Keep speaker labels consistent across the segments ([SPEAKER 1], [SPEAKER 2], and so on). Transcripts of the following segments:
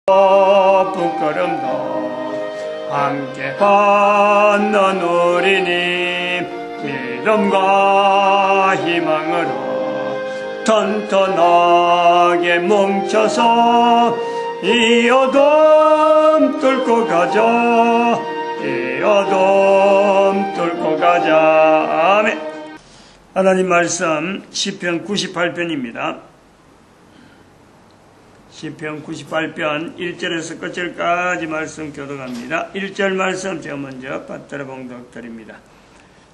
[SPEAKER 1] 부끄럼도 함께 받는 우리님 믿음과 희망으로 튼튼하게 뭉쳐서 이 어둠 뚫고 가자. 이 어둠 뚫고 가자. 아멘. 하나님 말씀 시편 98편입니다. 시편 98편 1절에서 끝절까지 말씀 교독합니다. 1절 말씀 제가 먼저 받들어 봉독드립니다.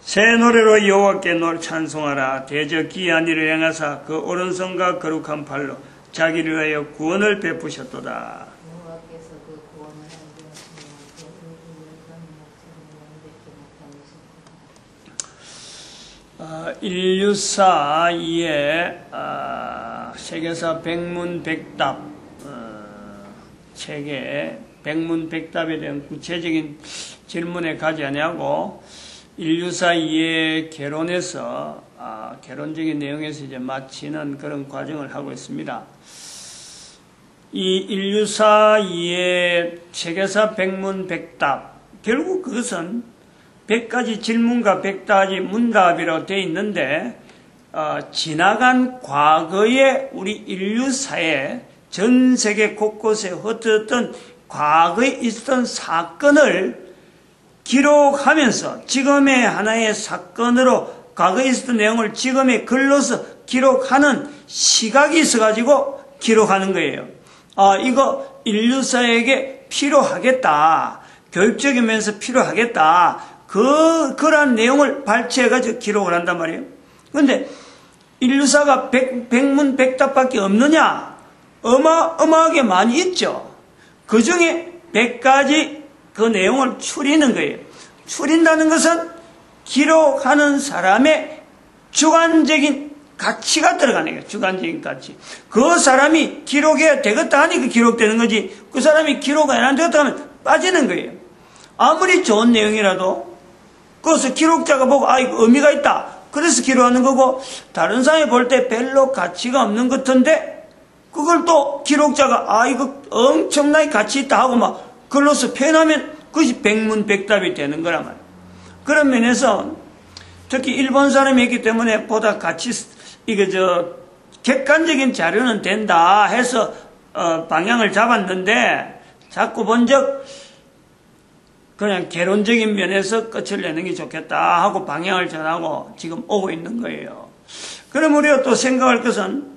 [SPEAKER 1] 새 노래로 여호와께 찬송하라. 대저 기이한 일을 행하사 그 오른손과 거룩한 팔로 자기를 위하여 구원을 베푸셨도다.
[SPEAKER 2] 여호와께서 그 구원을 하시며
[SPEAKER 1] 인류사 이에 세계사 백문백답 책에 백문백답에 대한 구체적인 질문에 가지 아니하고 인류사 이해 개론에서 개론적인 내용에서 이제 마치는 그런 과정을 하고 있습니다. 이 인류사 이해 세계사 백문백답, 결국 그것은 100가지 질문과 100가지 문답이라고 되어 있는데 지나간 과거의 우리 인류사에 전 세계 곳곳에 흩어졌던 과거에 있었던 사건을 기록하면서 지금의 하나의 사건으로 과거에 있었던 내용을 지금의 글로서 기록하는 시각이 있어가지고 기록하는 거예요. 이거 인류사에게 필요하겠다. 교육적인 면에서 필요하겠다. 그러한 내용을 발췌해가지고 기록을 한단 말이에요. 그런데 인류사가 백문백답밖에 없느냐? 어마어마하게 많이 있죠. 그 중에 100가지 그 내용을 추리는 거예요. 추린다는 것은 기록하는 사람의 주관적인 가치가 들어가는 거예요. 주관적인 가치. 그 사람이 기록해야 되겠다 하니까 기록되는 거지, 그 사람이 기록 안 되겠다 하면 빠지는 거예요. 아무리 좋은 내용이라도 그것을 기록자가 보고 이거 의미가 있다, 그래서 기록하는 거고, 다른 사람이 볼 때 별로 가치가 없는 것 같은데 그걸 또 기록자가 이거 엄청나게 가치 있다 하고 막 글로서 표현하면 그것이 백문백답이 되는 거란 말이에요. 그런 면에서 특히 일본 사람이 있기 때문에 보다 객관적인 자료는 된다 해서 방향을 잡았는데, 자꾸 본적 그냥 개론적인 면에서 끝을 내는 게 좋겠다 하고 방향을 전하고 지금 오고 있는 거예요. 그럼 우리가 또 생각할 것은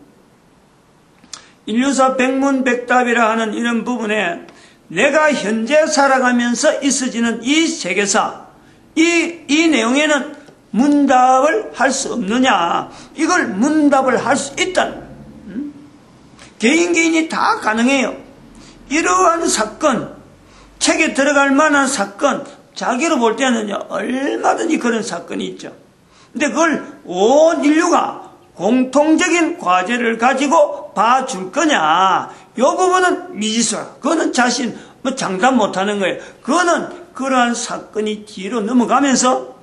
[SPEAKER 1] 인류사 백문백답이라 하는 이런 부분에 내가 현재 살아가면서 있어지는 이 세계사, 이 내용에는 문답을 할 수 없느냐? 이걸 문답을 할 수 있다. 개인이 다 가능해요. 이러한 사건, 책에 들어갈 만한 사건, 자기로 볼 때는 얼마든지 그런 사건이 있죠. 근데 그걸 온 인류가 공통적인 과제를 가지고 봐줄 거냐? 이 부분은 미지수라. 그거는 자신 장담 못하는 거예요. 그거는 그러한 사건이 뒤로 넘어가면서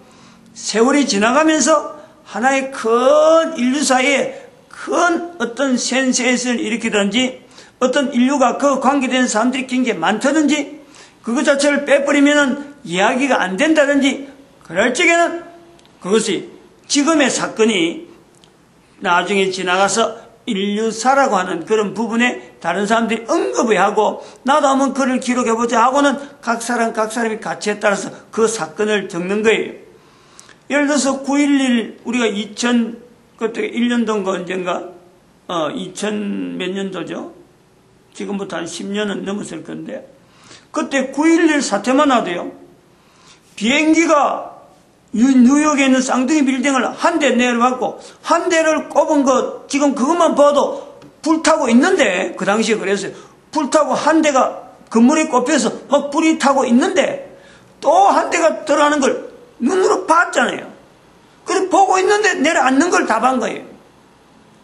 [SPEAKER 1] 세월이 지나가면서 하나의 큰 인류사에 큰 어떤 센세이션을 일으키든지, 어떤 인류가 그 관계된 사람들이 굉장히 많다든지, 그것 자체를 빼버리면 이야기가 안 된다든지, 그럴 적에는 그것이 지금의 사건이 나중에 지나가서 인류사라고 하는 그런 부분에 다른 사람들이 언급을 하고, 나도 한번 글을 기록해보자 하고는 각 사람이 가치에 따라서 그 사건을 적는 거예요. 예를 들어서 9.11 우리가 2000 그때 1년도인가 언젠가 2000 몇 년도죠. 지금부터 한 10년은 넘었을 건데, 그때 9.11 사태만 하도요, 비행기가 뉴욕에 있는 쌍둥이 빌딩을 한 대 내려받고 한 대를 꼽은 것, 지금 그것만 봐도 불타고 있는데, 그 당시에 그랬어요. 불타고 한 대가 건물에 꼽혀서 막 불이 타고 있는데 또 한 대가 들어가는 걸 눈으로 봤잖아요. 그래 보고 있는데 내려앉는 걸 다 본 거예요.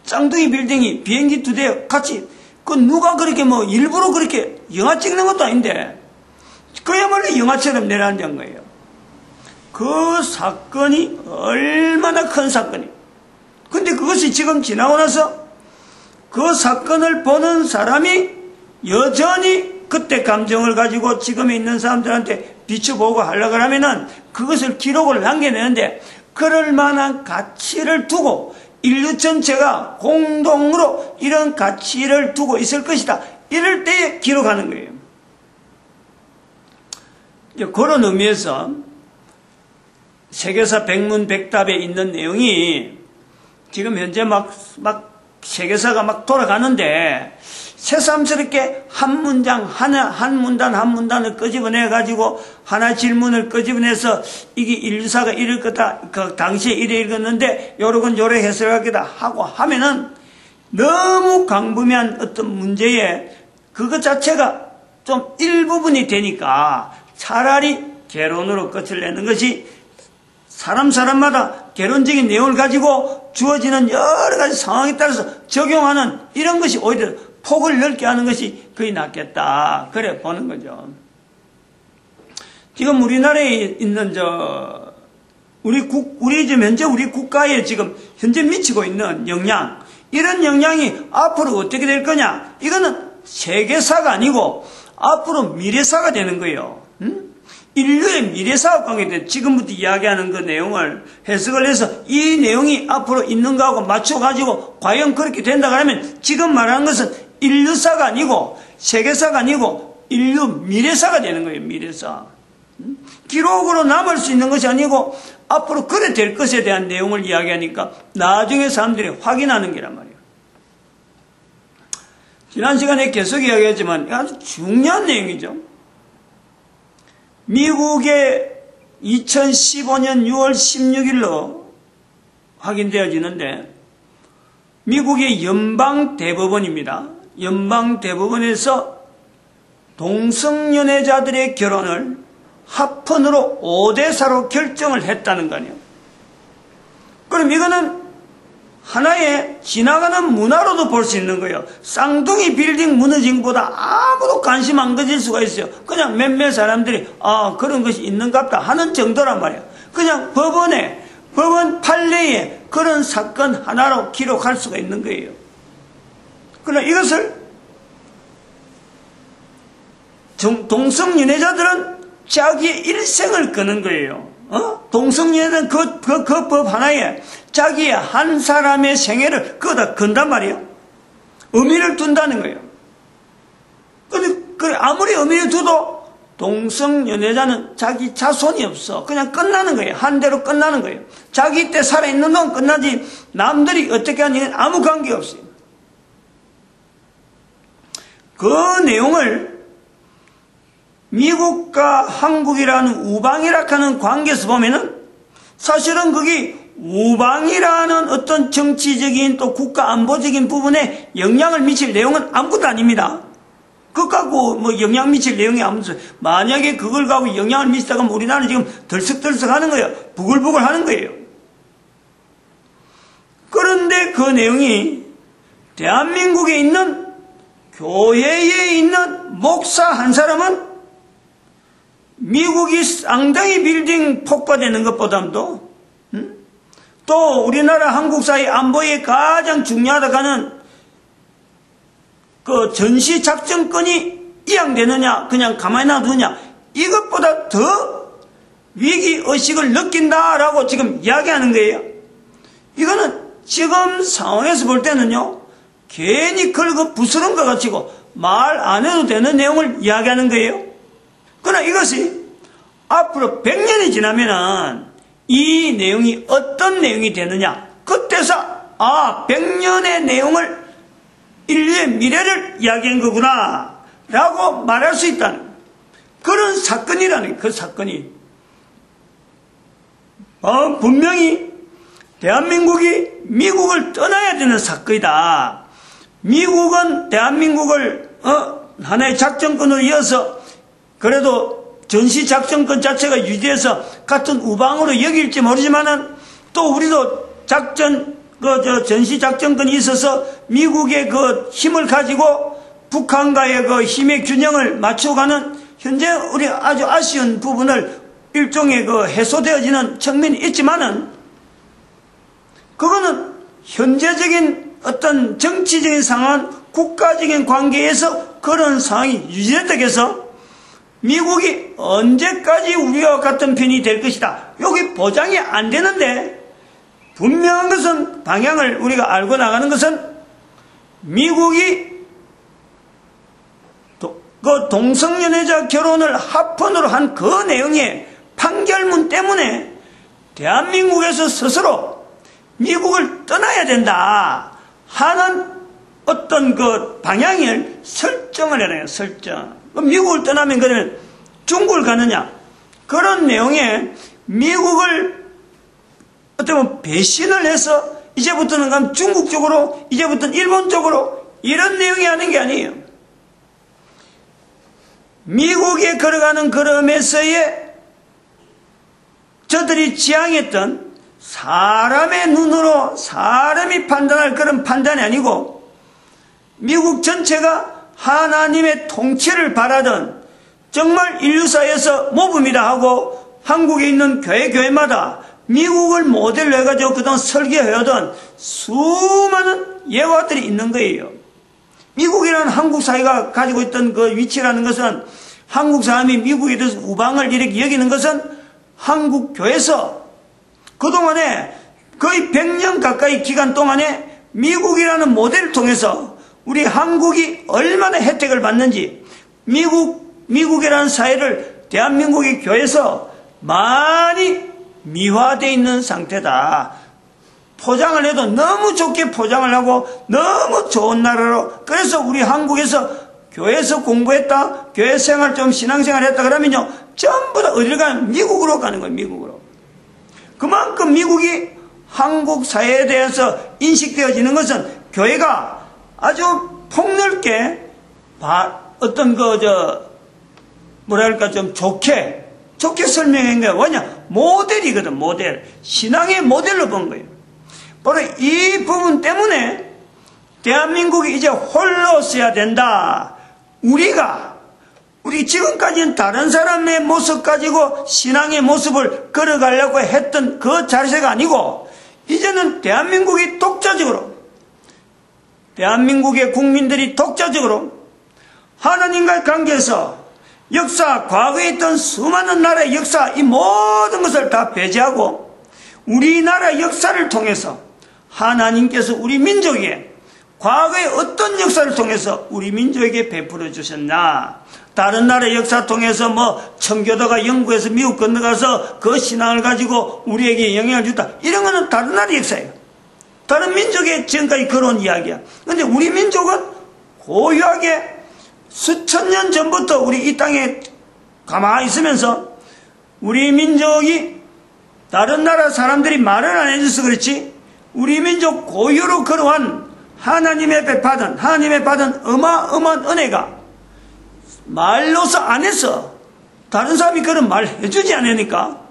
[SPEAKER 1] 쌍둥이 빌딩이 비행기 2대 같이, 그 누가 그렇게 일부러 그렇게 영화 찍는 것도 아닌데 그야말로 영화처럼 내려앉은 거예요. 그 사건이 얼마나 큰 사건이. 근데 그것이 지금 지나고 나서 그 사건을 보는 사람이 여전히 그때 감정을 가지고 지금에 있는 사람들한테 비춰보고 하려고 하면은 그것을 기록을 남겨내는데 그럴 만한 가치를 두고 인류 전체가 공동으로 이런 가치를 두고 있을 것이다. 이럴 때에 기록하는 거예요. 그런 의미에서 세계사 백문백답에 있는 내용이 지금 현재 막 세계사가 막 돌아가는데 새삼스럽게 한 문장 한 문단을 끄집어내가지고 하나 질문을 끄집어내서 이게 인류사가 이럴 거다, 그 당시에 이래 읽었는데 요래 해석할 거다 하고 하면은 너무 광범위한 어떤 문제에 그것 자체가 좀 일부분이 되니까 차라리 개론으로 끝을 내는 것이 사람마다 개론적인 내용을 가지고 주어지는 여러 가지 상황에 따라서 적용하는 이런 것이 오히려 폭을 넓게 하는 것이 거의 낫겠다. 그래 보는 거죠. 지금 우리나라에 있는 우리 지금 현재 우리 국가에 지금 현재 미치고 있는 영향, 이런 영향이 앞으로 어떻게 될 거냐? 이거는 세계사가 아니고 앞으로 미래사가 되는 거예요. 인류의 미래사와 관계된 지금부터 이야기하는 그 내용을 해석을 해서 이 내용이 앞으로 있는 거하고 맞춰가지고 과연 그렇게 된다 그러면 지금 말하는 것은 인류사가 아니고 세계사가 아니고 인류 미래사가 되는 거예요. 미래사. 기록으로 남을 수 있는 것이 아니고 앞으로 그래 될 것에 대한 내용을 이야기하니까 나중에 사람들이 확인하는 게란 말이에요. 지난 시간에 계속 이야기했지만 아주 중요한 내용이죠. 미국의 2015년 6월 16일로 확인되어지는데 미국의 연방대법원입니다. 연방대법원에서 동성연애자들의 결혼을 합헌으로 5대4로 결정을 했다는 거 아니에요. 그럼 이거는 하나의 지나가는 문화로도 볼 수 있는 거예요. 쌍둥이 빌딩 무너진 것보다 아무도 관심 안 가질 수가 있어요. 그냥 몇몇 사람들이 그런 것이 있는갑다 하는 정도란 말이에요. 그냥 법원 판례에 그런 사건 하나로 기록할 수가 있는 거예요. 그러나 이것을 동성연애자들은 자기의 일생을 거는 거예요. 동성연애는 그 법 하나에 자기의 한 사람의 생애를 그거다 건단 말이에요. 의미를 둔다는 거예요. 근데 아무리 의미를 두도 동성연애자는 자기 자손이 없어. 그냥 끝나는 거예요. 한 대로 끝나는 거예요. 자기 때 살아있는 놈은 끝나지 남들이 어떻게 하는지는 아무 관계 없어요. 그 내용을 미국과 한국이라는 우방이라 하는 관계에서 보면은 사실은 그게 우방이라는 어떤 정치적인 또 국가 안보적인 부분에 영향을 미칠 내용은 아무것도 아닙니다. 그거 갖고 영향 미칠 내용이 아무것도 없어요. 만약에 그걸 갖고 영향을 미치다가 우리나라는 지금 덜썩덜썩 하는 거예요. 부글부글 하는 거예요. 그런데 그 내용이 대한민국에 있는 교회에 있는 목사 한 사람은 미국이 쌍둥이 빌딩 폭파되는 것보다도 또 우리나라 한국사회 안보에 가장 중요하다고 하는 그 전시작전권이 이양되느냐 그냥 가만히 놔두느냐 이것보다 더 위기의식을 느낀다라고 지금 이야기하는 거예요. 이거는 지금 상황에서 볼 때는요 괜히 긁어 부스런 것 같이고 말 안 해도 되는 내용을 이야기하는 거예요. 그러나 이것이 앞으로 100년이 지나면은 이 내용이 어떤 내용이 되느냐 그때서 100년의 내용을 인류의 미래를 이야기한 거구나 라고 말할 수 있다는 그런 사건이라는 그 사건이 분명히 대한민국이 미국을 떠나야 되는 사건이다. 미국은 대한민국을 하나의 작전권으로 이어서 그래도 전시작전권 자체가 유지해서 같은 우방으로 여길지 모르지만은 또 우리도 전시작전권이 있어서 미국의 그 힘을 가지고 북한과의 그 힘의 균형을 맞춰가는 현재 우리 아주 아쉬운 부분을 일종의 그 해소되어지는 측면이 있지만은 그거는 현재적인 어떤 정치적인 상황은 국가적인 관계에서 그런 상황이 유지됐다고 해서 미국이 언제까지 우리와 같은 편이 될 것이다. 여기 보장이 안 되는데 분명한 것은 방향을 우리가 알고 나가는 것은 미국이 그 동성연애자 결혼을 합헌으로 한 그 내용의 판결문 때문에 대한민국에서 스스로 미국을 떠나야 된다 하는 어떤 그 방향을 설정을 해놔요. 설정. 미국을 떠나면 그러면 중국을 가느냐? 그런 내용에 미국을 어떻게 보면 배신을 해서 이제부터는 가면 중국 쪽으로, 이제부터는 일본 쪽으로 이런 내용이 하는 게 아니에요. 미국에 걸어가는 걸음에서의 저들이 지향했던 사람의 눈으로 사람이 판단할 그런 판단이 아니고 미국 전체가 하나님의 통치를 바라던 정말 인류사에서 모범이다 하고 한국에 있는 교회마다 미국을 모델로 해가지고 그동안 설계해오던 수많은 예화들이 있는 거예요. 미국이라는 한국 사회가 가지고 있던 그 위치라는 것은 한국 사람이 미국에 대해서 우방을 이렇게 여기는 것은 한국 교회에서 그동안에 거의 100년 가까이 기간 동안에 미국이라는 모델을 통해서 우리 한국이 얼마나 혜택을 받는지 미국이라는 사회를 대한민국의 교회에서 많이 미화되어 있는 상태다. 포장을 해도 너무 좋게 포장을 하고 너무 좋은 나라로 그래서 우리 한국에서 교회에서 공부했다 교회 생활 좀 신앙생활 했다 그러면요 전부 다 어디를 가면 미국으로 가는 거예요. 미국으로. 그만큼 미국이 한국 사회에 대해서 인식되어지는 것은 교회가 아주 폭넓게 어떤 뭐랄까 좀 좋게 설명한 거예요. 왜냐? 모델이거든. 모델. 신앙의 모델로 본 거예요. 바로 이 부분 때문에 대한민국이 이제 홀로 써야 된다. 우리 지금까지는 다른 사람의 모습 가지고 신앙의 모습을 걸어가려고 했던 그 자세가 아니고 이제는 대한민국이 독자적으로 대한민국의 국민들이 독자적으로 하나님과의 관계에서 역사, 과거에 있던 수많은 나라의 역사, 이 모든 것을 다 배제하고 우리나라 역사를 통해서 하나님께서 우리 민족에 과거의 어떤 역사를 통해서 우리 민족에게 베풀어 주셨나? 다른 나라의 역사 통해서 청교도가 영국에서 미국 건너가서 그 신앙을 가지고 우리에게 영향을 줬다. 이런 거는 다른 나라의 역사예요. 다른 민족의 지금까지 걸어온 이야기야. 그런데 우리 민족은 고유하게 수천 년 전부터 우리 이 땅에 가만히 있으면서 우리 민족이 다른 나라 사람들이 말을 안 해줘서 그렇지 우리 민족 고유로 걸어온 하나님의 받은 어마어마한 은혜가 말로서 안 해서 다른 사람이 그런 말 해주지 않으니까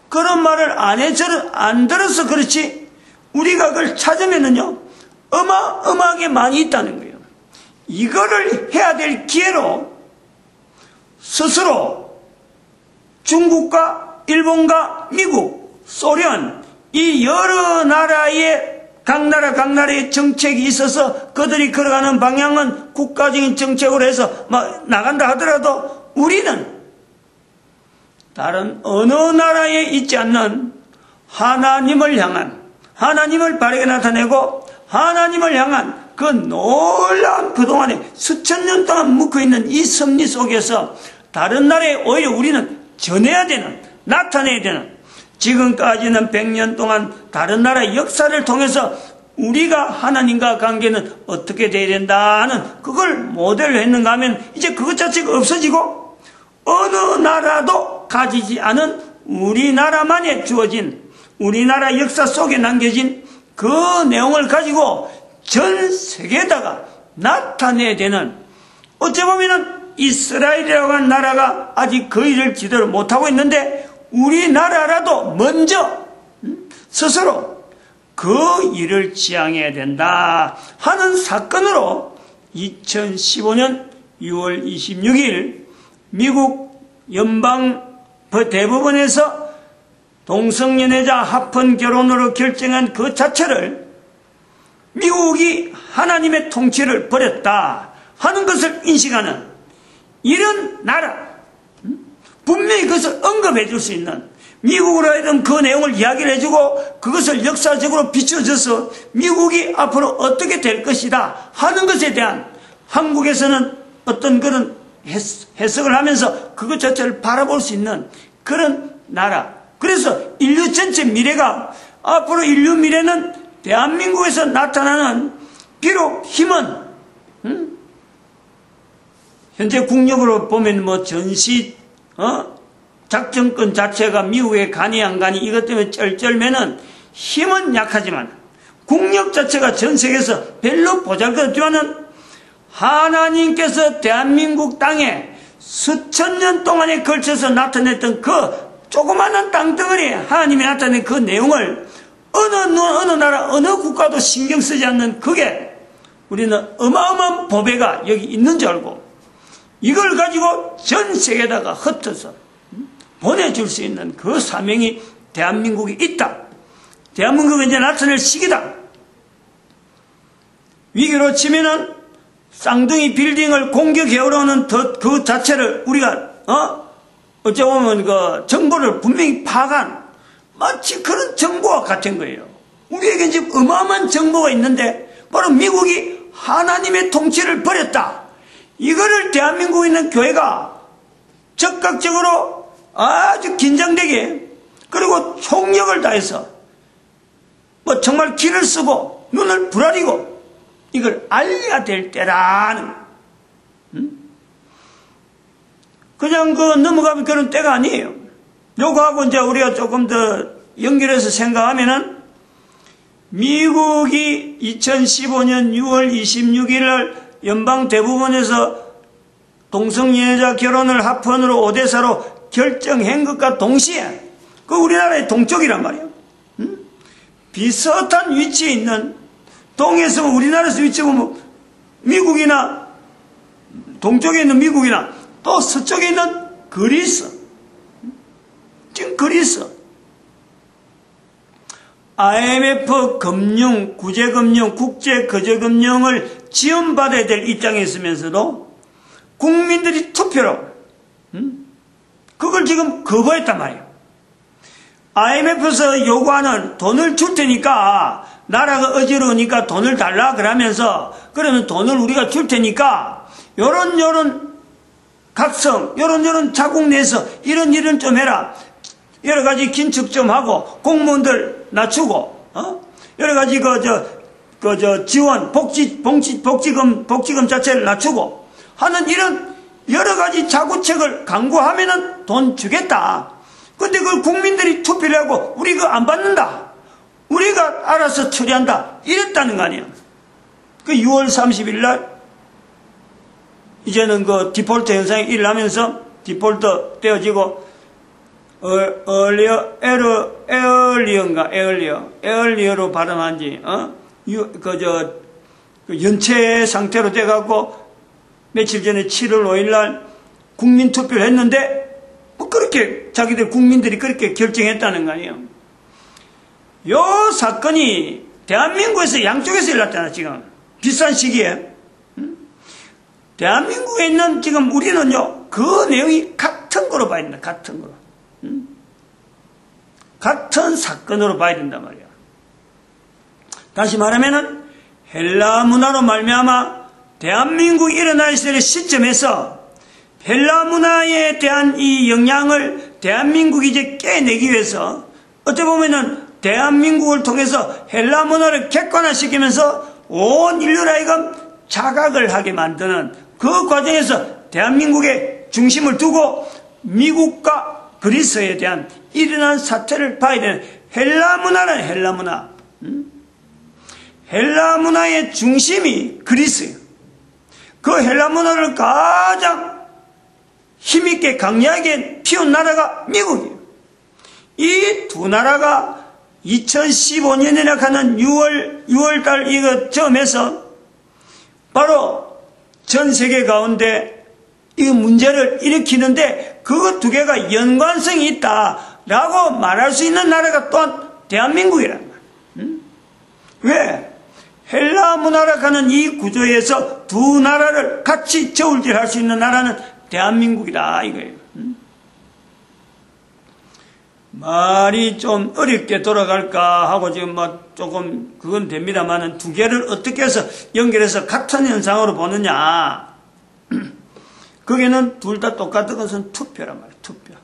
[SPEAKER 1] 그런 말을 안 들어서 그렇지 우리가 그걸 찾으면은요 어마어마하게 많이 있다는 거예요. 이거를 해야 될 기회로 스스로 중국과 일본과 미국, 소련 이 여러 나라의 각 나라의 정책이 있어서 그들이 걸어가는 방향은 국가적인 정책으로 해서 나간다 하더라도 우리는 다른 어느 나라에 있지 않는 하나님을 향한 하나님을 바르게 나타내고 하나님을 향한 그 놀라운 그동안에 수천 년 동안 묵혀있는 이 섭리 속에서 다른 나라에 오히려 우리는 전해야 되는 나타내야 되는 지금까지는 100년 동안 다른 나라의 역사를 통해서 우리가 하나님과 관계는 어떻게 돼야 된다 하는 그걸 모델로 했는가 하면 이제 그것 자체가 없어지고 어느 나라도 가지지 않은 우리나라만에 주어진 우리나라 역사 속에 남겨진 그 내용을 가지고 전 세계에다가 나타내야 되는 어찌 보면은 이스라엘이라고 하는 나라가 아직 그 일을 제대로 못하고 있는데 우리나라라도 먼저 스스로 그 일을 지향해야 된다 하는 사건으로 2015년 6월 26일 미국 연방 대법원에서 동성연애자 합헌 결혼으로 결정한 그 자체를 미국이 하나님의 통치를 버렸다 하는 것을 인식하는 이런 나라, 분명히 그것을 언급해 줄 수 있는, 미국으로 하여금 그 내용을 이야기를 해주고 그것을 역사적으로 비춰줘서 미국이 앞으로 어떻게 될 것이다 하는 것에 대한, 한국에서는 어떤 그런 해석을 하면서 그것 자체를 바라볼 수 있는 그런 나라. 그래서 인류 전체 미래가, 앞으로 인류 미래는 대한민국에서 나타나는, 비록 힘은 현재 국력으로 보면 뭐 전시 작전권 자체가 미국에 가니 안 가니 이것 때문에 쩔쩔매는, 힘은 약하지만 국력 자체가 전 세계에서 별로 보잘것없지만은 하나님께서 대한민국 땅에 수천 년 동안에 걸쳐서 나타냈던 그 조그마한 땅덩어리에 하나님이 나타낸 그 내용을 어느 나라 어느 국가도 신경 쓰지 않는, 그게 우리는 어마어마한 보배가 여기 있는 줄 알고 이걸 가지고 전 세계에다가 흩어서 보내줄 수 있는 그 사명이 대한민국에 있다. 대한민국에 이제 나타낼 시기다. 위기로 치면은 쌍둥이 빌딩을 공격해오러 오는 그 자체를 우리가 어찌 보면 그 정보를 분명히 파악한, 마치 그런 정보와 같은 거예요. 우리에게 지금 어마어마한 정보가 있는데 바로 미국이 하나님의 통치를 버렸다. 이거를 대한민국에 있는 교회가 적극적으로 아주 긴장되게, 그리고 총력을 다해서 뭐 정말 기를 쓰고 눈을 부라리고 이걸 알려야 될 때라는, 그냥 넘어가면 그런 때가 아니에요. 요거하고 이제 우리가 조금 더 연결해서 생각하면은, 미국이 2015년 6월 26일 날 연방대법원에서 동성연애자 결혼을 합헌으로 오대사로 결정한 것과 동시에, 그 우리나라의 동쪽이란 말이에요. 비슷한 위치에 있는, 동에서 우리나라에서 위치해 보면 미국이나 동쪽에 있는 미국이나 또 서쪽에 있는 그리스, 지금 그리스 IMF 금융, 구제금융, 국제거래금융을 지원받아야 될 입장에 있으면서도 국민들이 투표로 그걸 지금 거부했단 말이에요. IMF에서 요구하는 돈을 줄 테니까, 나라가 어지러우니까 돈을 달라 그러면서, 그러면 돈을 우리가 줄 테니까 요런 각성, 요런 자국 내에서 이런 좀 해라. 여러 가지 긴축 좀 하고, 공무원들 낮추고, 여러 가지 지원, 복지금 자체를 낮추고 하는 이런 여러 가지 자구책을 강구하면은 돈 주겠다. 근데 그걸 국민들이 투표를 하고 우리 그거 안 받는다, 우리가 알아서 처리한다, 이랬다는 거 아니에요. 그 6월 30일 날 이제는 그 디폴트 현상이 일어나면서 디폴트 떼어지고 에얼리어로 발음한지, 연체 상태로 돼갖고 며칠 전에 7월 5일 날 국민 투표를 했는데, 뭐 그렇게 자기들 국민들이 그렇게 결정했다는 거 아니에요. 요 사건이 대한민국에서 양쪽에서 일어났잖아, 지금. 비슷한 시기에. 대한민국에 있는 지금 우리는요, 그 내용이 같은 거로 봐야 된다, 같은 거로. 같은 사건으로 봐야 된단 말이야. 다시 말하면은 헬라 문화로 말미암아 대한민국이 일어날 시점에서 헬라 문화에 대한 이 영향을 대한민국이 이제 깨내기 위해서, 어떻게 보면은 대한민국을 통해서 헬라 문화를 객관화시키면서 온 인류를 하여금 자각을 하게 만드는 그 과정에서 대한민국의 중심을 두고 미국과 그리스에 대한 일어난 사태를 봐야 되는, 헬라 문화는 헬라 문화. 헬라 문화의 중심이 그리스예요. 그 헬라 문화를 가장 힘있게 강력하게 피운 나라가 미국이에요. 이 두 나라가 2015년에 하는 6월달 이거 점에서 바로 전 세계 가운데 이 문제를 일으키는데, 그거 두 개가 연관성이 있다라고 말할 수 있는 나라가 또한 대한민국이란 말이에요. 왜? 헬라 문화라 하는 이 구조에서 두 나라를 같이 저울질할 수 있는 나라는 대한민국이다 이거예요. 말이 좀 어렵게 돌아갈까 하고 지금 조금 그건 됩니다만은 두 개를 어떻게 해서 연결해서 같은 현상으로 보느냐. 거기는 둘 다 똑같은 것은 투표란 말이에요. 투표.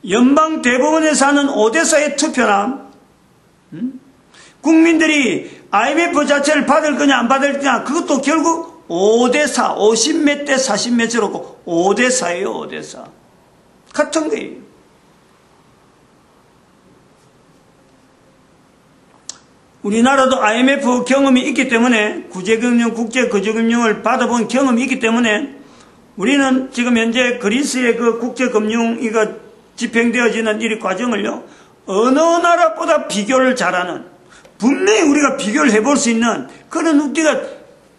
[SPEAKER 1] 연방 대법원에서 하는 오대사의 투표나 국민들이 IMF 자체를 받을 거냐 안 받을 거냐 그것도 결국 5대4 50몇 대 40몇 대로 5대4예요. 5대4 같은 거예요. 우리나라도 IMF 경험이 있기 때문에 구제금융, 국제거주금융을 받아본 경험이 있기 때문에 우리는 지금 현재 그리스의 그 국제금융 이거 집행되어지는 이 과정을요 어느 나라보다 비교를 잘하는 분명히 우리가 비교를 해볼 수 있는 그런 우리가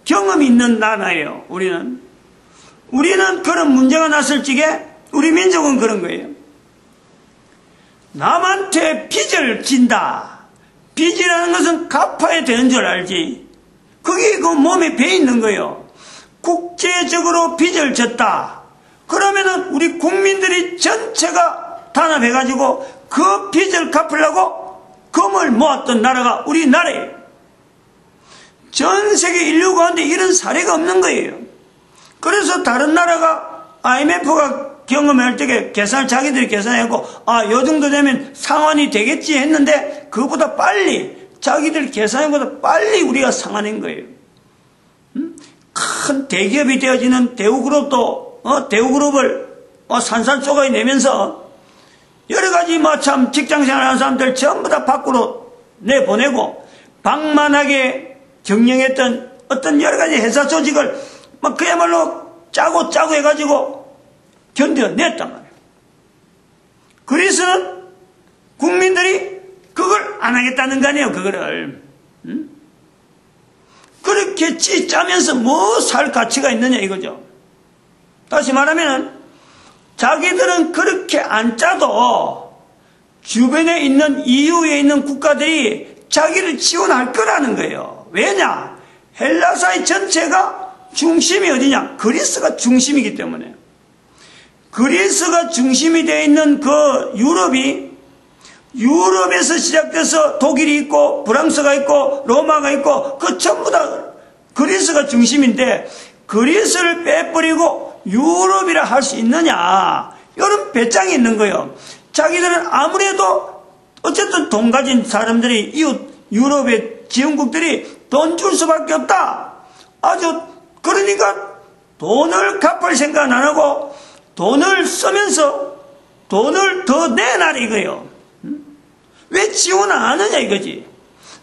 [SPEAKER 1] 경험이 있는 나라예요. 우리는 그런 문제가 났을 적에 우리 민족은 그런 거예요. 남한테 빚을 진다. 빚이라는 것은 갚아야 되는 줄 알지. 그게 그 몸에 배 있는 거예요. 국제적으로 빚을 졌다. 그러면은 우리 국민들이 전체가 단합해가지고 그 빚을 갚으려고 금을 모았던 나라가 우리나라예요. 전 세계 인류 가운데 이런 사례가 없는 거예요. 그래서 다른 나라가 IMF가 경험할 적에 계산을 자기들이 계산하고 요 정도 되면 상환이 되겠지 했는데 그보다 빨리 자기들 계산보다 빨리 우리가 상환한 거예요. 큰 대기업이 되어지는 대우그룹도 대우그룹을 산산조각이 내면서 여러 가지 참 직장생활하는 사람들 전부 다 밖으로 내보내고 방만하게 경영했던 어떤 여러 가지 회사 조직을 그야말로 짜고 해가지고 견뎌냈단 말이에요. 그래서는 국민들이 그걸 안 하겠다는 거 아니에요. 그거를 그렇게 짜면서 뭐 살 가치가 있느냐 이거죠. 다시 말하면 자기들은 그렇게 안 짜도 주변에 있는 EU에 있는 국가들이 자기를 지원할 거라는 거예요. 왜냐? 헬라사의 전체가 중심이 어디냐? 그리스가 중심이기 때문에. 그리스가 중심이 되어 있는 그 유럽에서 시작돼서 독일이 있고 프랑스가 있고 로마가 있고 그 전부 다 그리스가 중심인데 그리스를 빼버리고 유럽이라 할 수 있느냐 이런 배짱이 있는 거예요. 자기들은 아무래도 어쨌든 돈 가진 사람들이 이웃 유럽의 지원국들이 돈 줄 수밖에 없다. 그러니까 돈을 갚을 생각 안 하고 돈을 쓰면서 돈을 더 내놔라 이거예요. 왜 지원 안 하느냐 이거지.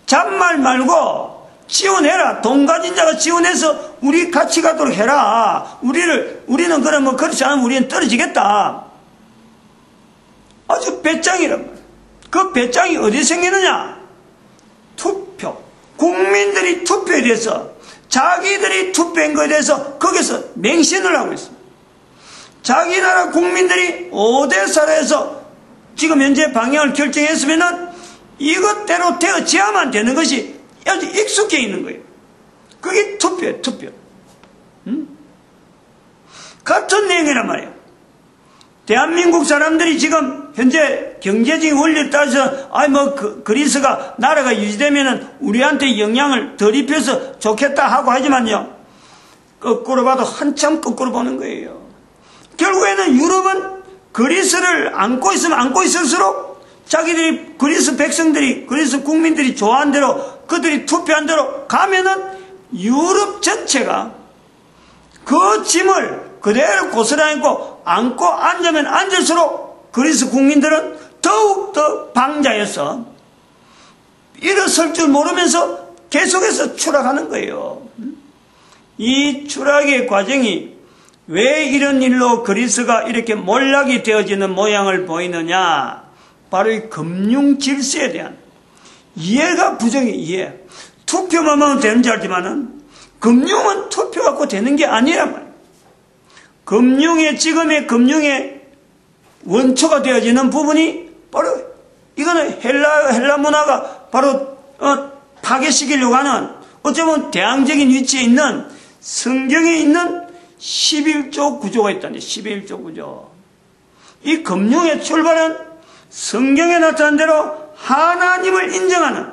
[SPEAKER 1] 잔말 말고 지원해라. 돈 가진 자가 지원해서 우리 같이 가도록 해라. 우리는 그러면 그렇지 않으면 우리는 떨어지겠다. 아주 배짱이란 말이야. 그 배짱이 어디 생기느냐? 투표. 국민들이 투표에 대해서 자기들이 투표한 것에 대해서 거기서 맹신을 하고 있습니다. 자기 나라 국민들이 5대4에서 지금 현재 방향을 결정했으면은 이것대로 되어져야만 되는 것이 아주 익숙해 있는 거예요. 그게 투표예요, 투표. 같은 내용이란 말이에요. 대한민국 사람들이 지금 현재 경제적인 원리를 따져서 그리스가 나라가 유지되면은 우리한테 영향을 덜 입혀서 좋겠다 하고 하지만요. 거꾸로 봐도 한참 거꾸로 보는 거예요. 결국에는 유럽은 그리스를 안고 있으면 안고 있을수록 자기들이 그리스 백성들이 그리스 국민들이 좋아한 대로 그들이 투표한 대로 가면은 유럽 전체가 그 짐을 그대로 고스란히 안고 앉으면 앉을수록 그리스 국민들은 더욱더 방자해서 일어설 줄 모르면서 계속해서 추락하는 거예요. 이 추락의 과정이 왜 이런 일로 그리스가 이렇게 몰락이 되어지는 모양을 보이느냐? 바로 이 금융 질서에 대한 이해가 부정해. 이해. 투표만 하면 되는 줄 알지만은 금융은 투표 갖고 되는 게 아니란 말이에요. 지금의 금융의 원초가 되어지는 부분이 바로 이거는 헬라 문화가 바로 파괴시키려고 하는 어쩌면 대항적인 위치에 있는 성경에 있는 11조 구조가 있다니. 11조 구조. 이 금융의 출발은 성경에 나타난 대로 하나님을 인정하는,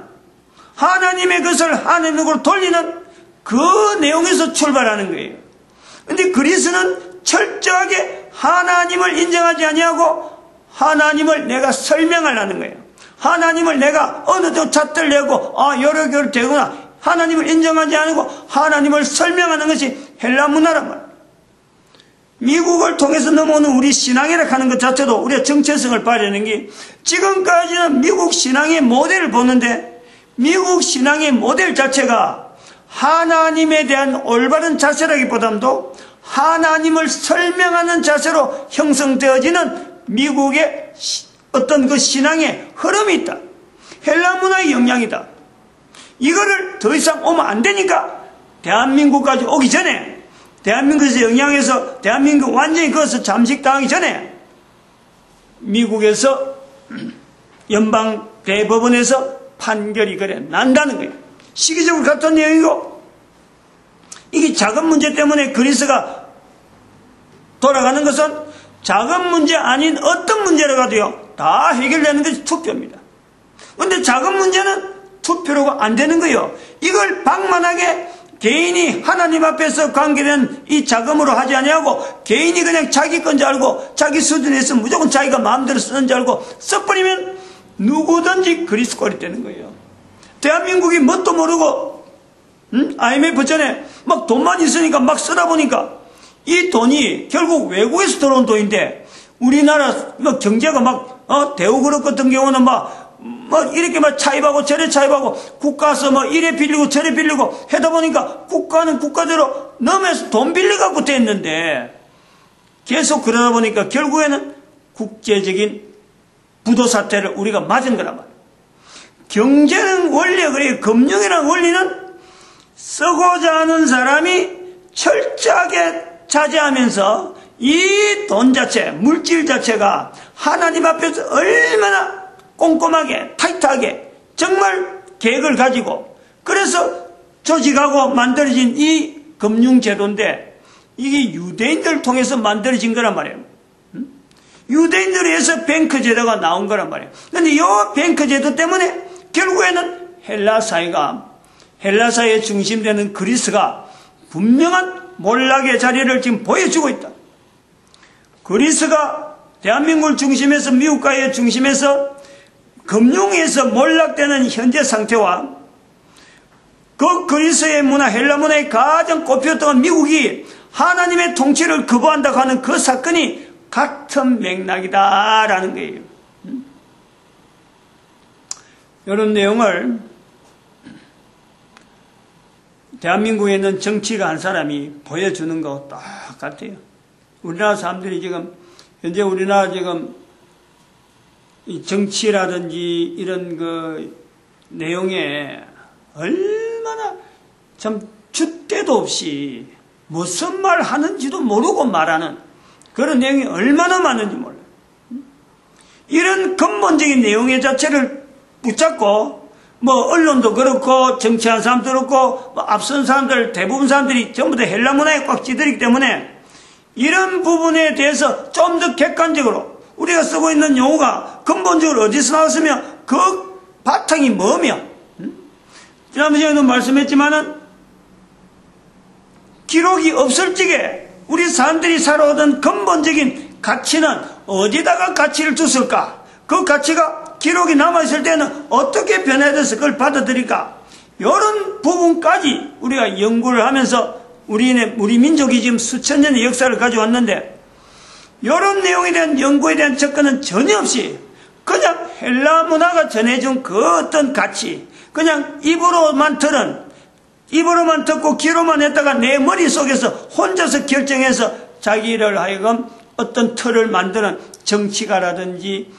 [SPEAKER 1] 하나님의 것을 하나님으로 돌리는 그 내용에서 출발하는 거예요. 근데 그리스는 철저하게 하나님을 인정하지 아니하고 하나님을 내가 설명하려는 거예요. 하나님을 내가 어느 정도 잣들 내고 여러 개로 되구나. 하나님을 인정하지 않고 하나님을 설명하는 것이 헬라 문화란 말이에요. 미국을 통해서 넘어오는 우리 신앙이라 하는 것 자체도 우리가 정체성을 발휘하는 게, 지금까지는 미국 신앙의 모델을 보는데 미국 신앙의 모델 자체가 하나님에 대한 올바른 자세라기보다도 하나님을 설명하는 자세로 형성되어지는 미국의 어떤 그 신앙의 흐름이 있다. 헬라 문화의 영향이다. 이거를 더 이상 오면 안 되니까 대한민국까지 오기 전에, 대한민국에서 영향해서 대한민국 완전히 거기서 잠식당하기 전에 미국에서 연방 대법원에서 판결이 그래 난다는 거예요. 시기적으로 같은 내용이고, 이게 자금 문제 때문에 그리스가 돌아가는 것은 자금 문제 아닌 어떤 문제라가도요 다 해결되는 것이 투표입니다. 그런데 자금 문제는 투표로가 안 되는 거예요. 이걸 방만하게 개인이 하나님 앞에서 관계된 이 자금으로 하지 아니하고 개인이 그냥 자기 건 줄 알고 자기 수준에서 무조건 자기가 마음대로 쓰는 줄 알고 써버리면 누구든지 그리스 꼴이 되는 거예요. 대한민국이 뭣도 모르고 IMF 전에 막 돈만 있으니까 막 쓰다 보니까 이 돈이 결국 외국에서 들어온 돈인데, 우리나라 경제가 막 대우그룹 같은 경우는 막 이렇게 막 차입하고 저래 차입하고 국가서 뭐 이래 빌리고 저래 빌리고 하다 보니까 국가는 국가대로 넘어서 돈 빌려갖고 됐는데, 계속 그러다 보니까 결국에는 국제적인 부도 사태를 우리가 맞은 거란 말이에요. 경제는 원리가 그래요. 금융이라는 원리는 쓰고자 하는 사람이 철저하게 자제하면서 이 돈 자체, 물질 자체가 하나님 앞에서 얼마나 꼼꼼하게 타이트하게 정말 계획을 가지고 그래서 조직하고 만들어진 이 금융제도인데, 이게 유대인들을 통해서 만들어진 거란 말이에요. 유대인들에 의해서 뱅크 제도가 나온 거란 말이에요. 그런데 이 뱅크 제도 때문에 결국에는 헬라 사회의 중심되는 그리스가 분명한 몰락의 자리를 지금 보여주고 있다. 그리스가 대한민국을 중심해서 미국과의 중심에서 금융에서 몰락되는 현재 상태와 그 그리스의 문화, 헬라 문화의 가장 꼽혔던 미국이 하나님의 통치를 거부한다고 하는 그 사건이 같은 맥락이다라는 거예요. 이런 내용을 대한민국에 있는 정치가 한 사람이 보여주는 거 똑같아요. 우리나라 사람들이 지금, 현재 우리나라 지금 이 정치라든지 이런 그 내용에 얼마나 참 줏대도 없이 무슨 말 하는지도 모르고 말하는 그런 내용이 얼마나 많은지 몰라요. 이런 근본적인 내용의 자체를 붙잡고 언론도 그렇고 정치하는 사람도 그렇고 앞선 사람들 대부분 사람들이 전부 다 헬라 문화에 꽉 찌들기 때문에 이런 부분에 대해서 좀 더 객관적으로 우리가 쓰고 있는 용어가 근본적으로 어디서 나왔으며 그 바탕이 뭐며, 지난번에도 말씀했지만은 기록이 없을 적에 우리 사람들이 살아오던 근본적인 가치는 어디다가 가치를 뒀을까? 그 가치가 기록이 남아있을 때는 어떻게 변화돼서 그걸 받아들일까? 이런 부분까지 우리가 연구를 하면서 우리 민족이 지금 수천 년의 역사를 가져왔는데, 이런 내용에 대한 연구에 대한 접근은 전혀 없이 그냥 헬라 문화가 전해준 그 어떤 가치, 그냥 입으로만 듣고 귀로만 했다가 내 머릿속에서 혼자서 결정해서 자기를 하여금 어떤 틀을 만드는 정치가라든지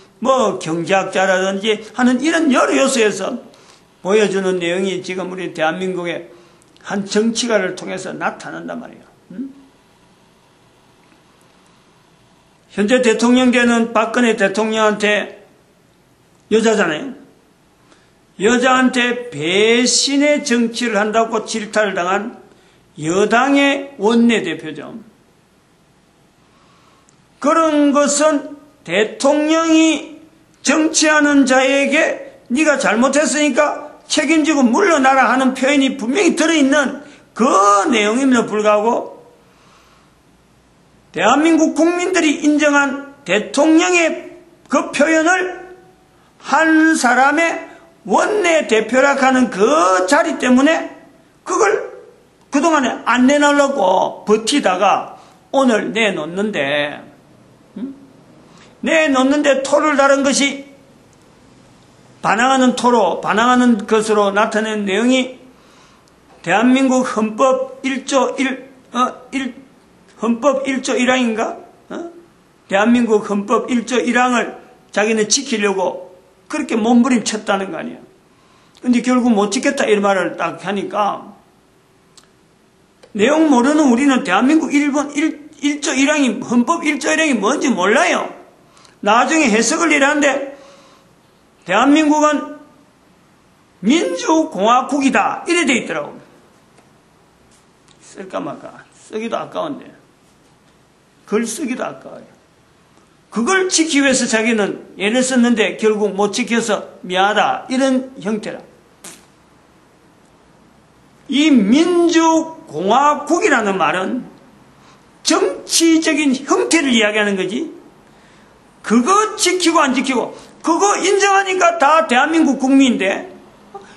[SPEAKER 1] 경제학자라든지 하는 이런 여러 요소에서 보여주는 내용이 지금 우리 대한민국의 한 정치가를 통해서 나타난단 말이에요. 현재 대통령 되는 박근혜 대통령한테 여자잖아요. 여자한테 배신의 정치를 한다고 질타를 당한 여당의 원내대표죠. 그런 것은 대통령이 정치하는 자에게 네가 잘못했으니까 책임지고 물러나라 하는 표현이 분명히 들어있는 그 내용임에도 불구하고 대한민국 국민들이 인정한 대통령의 그 표현을 한 사람의 원내대표라 하는 그 자리 때문에 그걸 그동안에 안 내놓으려고 버티다가 오늘 내놓는데 토를 다른 것이 반항하는 토로 반항하는 것으로 나타낸 내용이 대한민국 헌법 1조 1항인가? 대한민국 헌법 1조 1항을 자기는 지키려고 그렇게 몸부림쳤다는 거 아니에요. 근데 결국 못 지켰다 이런 말을 딱 하니까 내용 모르는 우리는 대한민국 1조 1항이 헌법 1조 1항이 뭔지 몰라요. 나중에 해석을 이러는데 대한민국은 민주공화국이다 이래 돼 있더라고. 쓸까 말까 쓰기도 아까운데 글 쓰기도 아까워요. 그걸 지키기 위해서 자기는 애를 썼는데 결국 못 지켜서 미안하다 이런 형태라. 이 민주공화국이라는 말은 정치적인 형태를 이야기하는 거지 그거 지키고 안 지키고 그거 인정하니까 다 대한민국 국민인데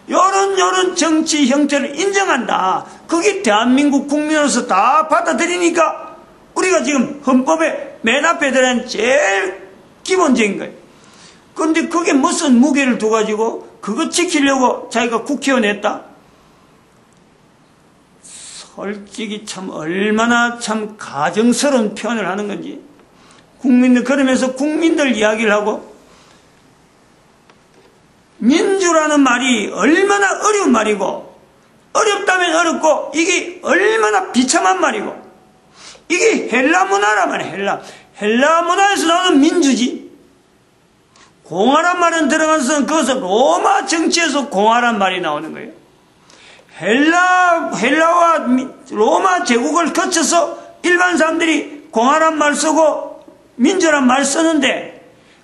[SPEAKER 1] 요런 정치 형태를 인정한다. 그게 대한민국 국민으로서 다 받아들이니까 우리가 지금 헌법에 맨 앞에 들어있는 제일 기본적인 거예요. 그런데 그게 무슨 무게를 둬가지고 그거 지키려고 자기가 국회의원 했다? 솔직히 참 얼마나 참 가정스러운 표현을 하는 건지 국민들 그러면서 국민들 이야기를 하고 민주라는 말이 얼마나 어려운 말이고 어렵다면 어렵고 이게 얼마나 비참한 말이고 이게 헬라 문화란 말이에요. 헬라 문화에서 나오는 민주지. 공화란 말은 들어가서 그것은 로마 정치에서 공화란 말이 나오는 거예요. 헬라와 로마 제국을 거쳐서 일반 사람들이 공화란 말 쓰고 민주란 말 쓰는데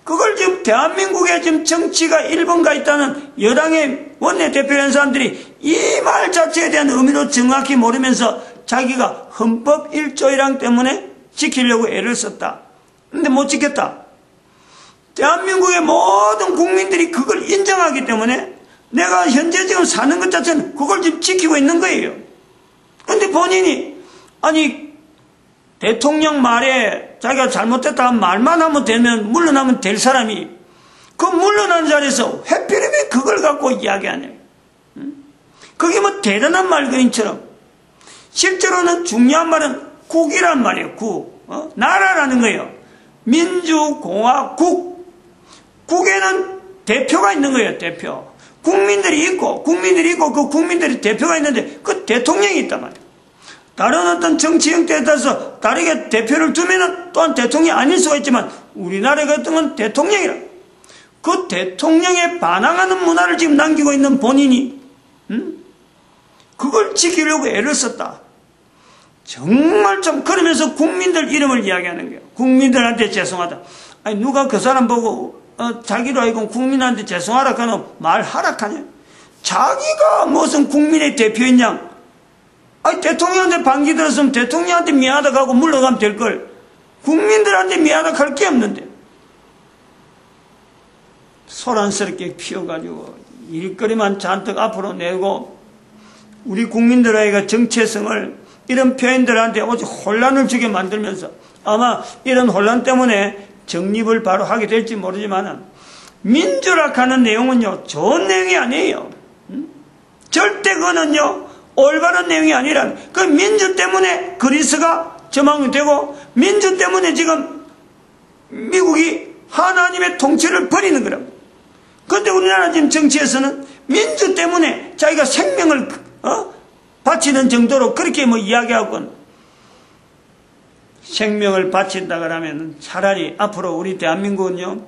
[SPEAKER 1] 그걸 지금 대한민국에 지금 정치가 일본가 있다는 여당의 원내대표인 사람들이 이 말 자체에 대한 의미도 정확히 모르면서 자기가 헌법 1조 1항 때문에 지키려고 애를 썼다. 근데 못 지켰다. 대한민국의 모든 국민들이 그걸 인정하기 때문에 내가 현재 지금 사는 것 자체는 그걸 지금 지키고 있는 거예요. 근데 본인이 아니 대통령 말에 자기가 잘못됐다 말만 하면 되면 물러나면 될 사람이 그 물러난 자리에서 회피름에 그걸 갖고 이야기하네. 그게 뭐 대단한 말거리처럼 실제로는 중요한 말은 국이란 말이에요. 국. 나라라는 거예요. 민주공화국. 국에는 대표가 있는 거예요. 대표. 국민들이 있고 그 국민들이 대표가 있는데 그 대통령이 있단 말이에요. 다른 어떤 정치 형태에 따라서 다르게 대표를 두면은 또한 대통령이 아닐 수가 있지만 우리나라 같은 건 대통령이라. 그 대통령에 반항하는 문화를 지금 남기고 있는 본인이 그걸 지키려고 애를 썼다. 정말 참 그러면서 국민들 이름을 이야기하는 거예요. 국민들한테 죄송하다. 아니 누가 그 사람 보고 자기로 하여금 국민한테 죄송하라 하는 말 하락하냐. 자기가 무슨 국민의 대표인 양 아니 대통령한테 반기 들었으면 대통령한테 미안하다고 하고 물러가면 될걸 국민들한테 미안하다고 할 게 없는데 소란스럽게 피워가지고 일거리만 잔뜩 앞으로 내고 우리 국민들에게 정체성을 이런 표현들한테 오직 혼란을 주게 만들면서 아마 이런 혼란 때문에 정립을 바로 하게 될지 모르지만 민주라 하는 내용은요 좋은 내용이 아니에요. 절대 그거는요 올바른 내용이 아니라 그 민주 때문에 그리스가 저망되고 민주 때문에 지금 미국이 하나님의 통치를 버리는 거라고. 그런데 우리나라 지금 정치에서는 민주 때문에 자기가 생명을 바치는 정도로 그렇게 뭐 이야기하고 생명을 바친다 그러면 차라리 앞으로 우리 대한민국은요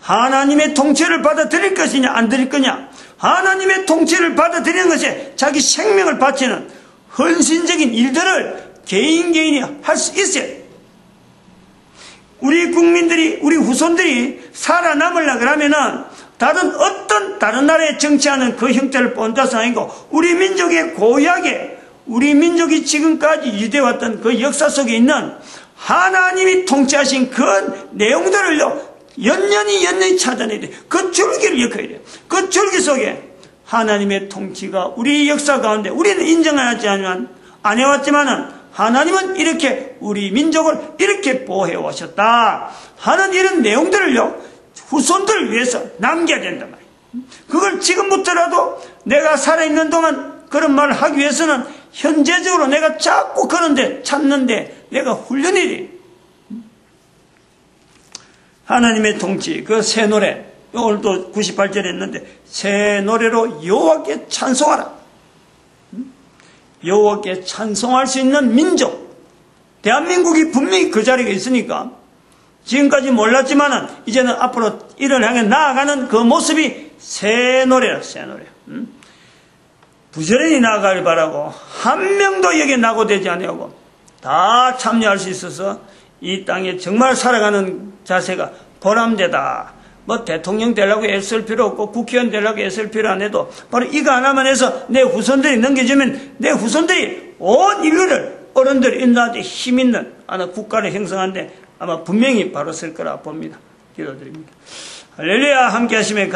[SPEAKER 1] 하나님의 통치를 받아들일 것이냐 안 드릴 거냐. 하나님의 통치를 받아들이는 것에 자기 생명을 바치는 헌신적인 일들을 개인이 할 수 있어요. 우리 국민들이, 우리 후손들이 살아남으려고 그러면은 다른 나라에 정치하는 그 형태를 본다서 아니고 우리 민족의 고유하게 우리 민족이 지금까지 유지해왔던 그 역사 속에 있는 하나님이 통치하신 그 내용들을요 연년이 찾아내야 돼요. 그 줄기를 엮어야 돼요. 그 줄기 속에 하나님의 통치가 우리 역사 가운데 우리는 인정하지 않지만 안 해왔지만은 하나님은 이렇게 우리 민족을 이렇게 보호해 오셨다 하는 이런 내용들을요 후손들을 위해서 남겨야 된단 말이에요. 그걸 지금부터라도 내가 살아있는 동안 그런 말을 하기 위해서는 현재적으로 내가 자꾸 그런데 찾는데 내가 훈련이 돼. 하나님의 통치, 그 새 노래, 오늘도 98절에 했는데 새 노래로 여호와께 찬송하라. 여호와께 찬송할 수 있는 민족, 대한민국이 분명히 그 자리에 있으니까 지금까지 몰랐지만은 이제는 앞으로 이를 향해 나아가는 그 모습이 새 노래라, 새 노래. 부지런히 나아가길 바라고 한 명도 여기에 낙오되지 아니하고 다 참여할 수 있어서 이 땅에 정말 살아가는 자세가 보람되다. 뭐 대통령 되려고 애쓸 필요 없고 국회의원 되려고 애쓸 필요 안 해도 바로 이거 하나만 해서 내 후손들이 넘겨주면 내 후손들이 온 인류를 어른들이 인도하는데 힘 있는 하나 국가를 형성하는데 아마 분명히 바로 쓸 거라 봅니다. 기도드립니다. 할렐루야. 함께 하시면